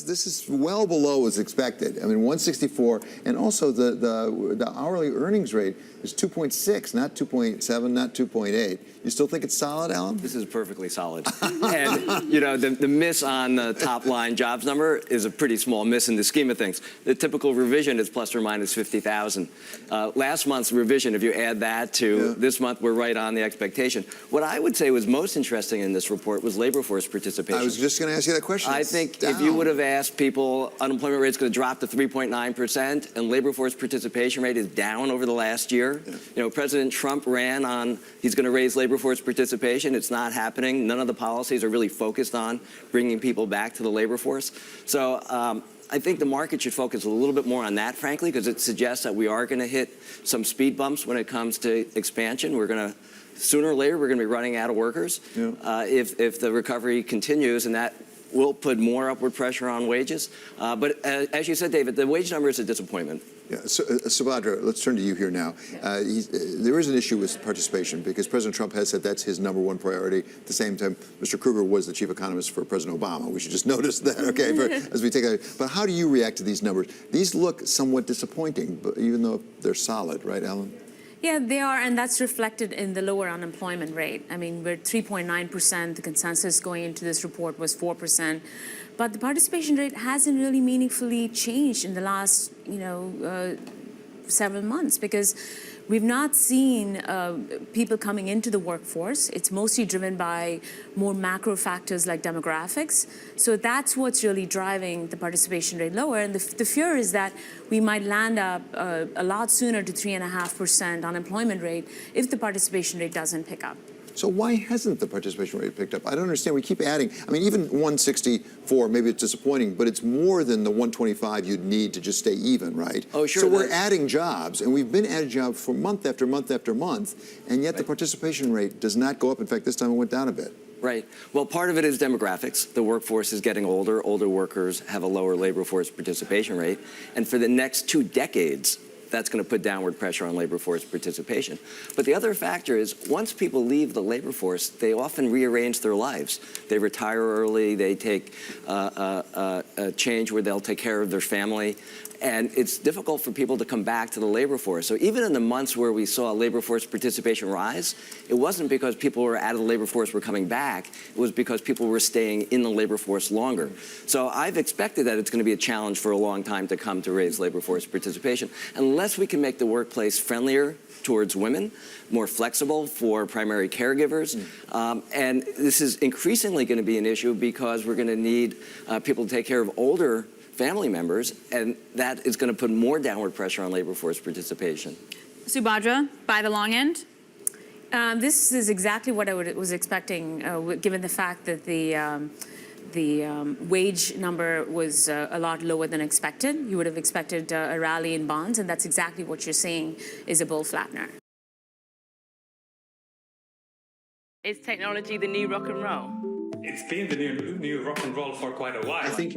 this is well below what's expected. I mean, 164, and also the hourly earnings rate is 2.6, not 2.7, not 2.8. You still think it's solid, Alan? This is perfectly solid. And, you know, the miss on the top line jobs number is a pretty small miss in the scheme of things. The typical revision is plus or minus 50,000. Last month's revision, if you add that to this month, we're right on the expectation. What I would say was most interesting in this report was labor force participation. I was just going to ask you that question. I think if you would have asked people, unemployment rate is going to drop to 3.9%, and labor force participation rate is down over the last year. Yeah. You know, President Trump ran on he's going to raise labor force participation. It's not happening. None of the policies are really focused on bringing people back to the labor force. So I think the market should focus a little bit more on that, frankly, because it suggests that we are going to hit some speed bumps when it comes to expansion. We're going to, sooner or later, we're going to be running out of workers if the recovery continues, and that will put more upward pressure on wages. But as you said, David, the wage number is a disappointment. Yeah, so, Subhadra, let's turn to you here now. There is an issue with participation because President Trump has said that's his #1 priority. At the same time, Mr. Krueger was the chief economist for President Obama. We should just notice that, okay, as we take that. But how do you react to these numbers? These look somewhat disappointing, but even though they're solid, right, Alan? Yeah, they are, and that's reflected in the lower unemployment rate. I mean, we're 3.9%. The consensus going into this report was 4%. But the participation rate hasn't really meaningfully changed in the last, several months because we've not seen people coming into the workforce. It's mostly driven by more macro factors like demographics. So that's what's really driving the participation rate lower. And the fear is that we might land up a lot sooner to 3.5% unemployment rate if the participation rate doesn't pick up. So why hasn't the participation rate picked up? I don't understand. We keep adding. I mean, even 164, maybe it's disappointing, but it's more than the 125 you'd need to just stay even, right? Oh, sure. So we're adding jobs, and we've been adding jobs for month after month after month, and yet the participation rate does not go up. In fact, this time it went down a bit. Right. Well, part of it is demographics. The workforce is getting older. Older workers have a lower labor force participation rate. And for the next 2 decades, that's going to put downward pressure on labor force participation. But the other factor is once people leave the labor force, they often rearrange their lives. They retire early. They take a change where they'll take care of their family. And it's difficult for people to come back to the labor force. So even in the months where we saw labor force participation rise, it wasn't because people were out of the labor force were coming back. It was because people were staying in the labor force longer. So I've expected that it's going to be a challenge for a long time to come to raise labor force participation. Unless we can make the workplace friendlier towards women, more flexible for primary caregivers. And this is increasingly going to be an issue because we're going to need people to take care of older family members, and that is going to put more downward pressure on labor force participation. Subhadra, by the long end? This is exactly what I was expecting, given the fact that the wage number was a lot lower than expected. You would have expected a rally in bonds, and that's exactly what you're seeing is a bull flattener. Is technology the new rock and roll? It's been the new rock and roll for quite a while. I think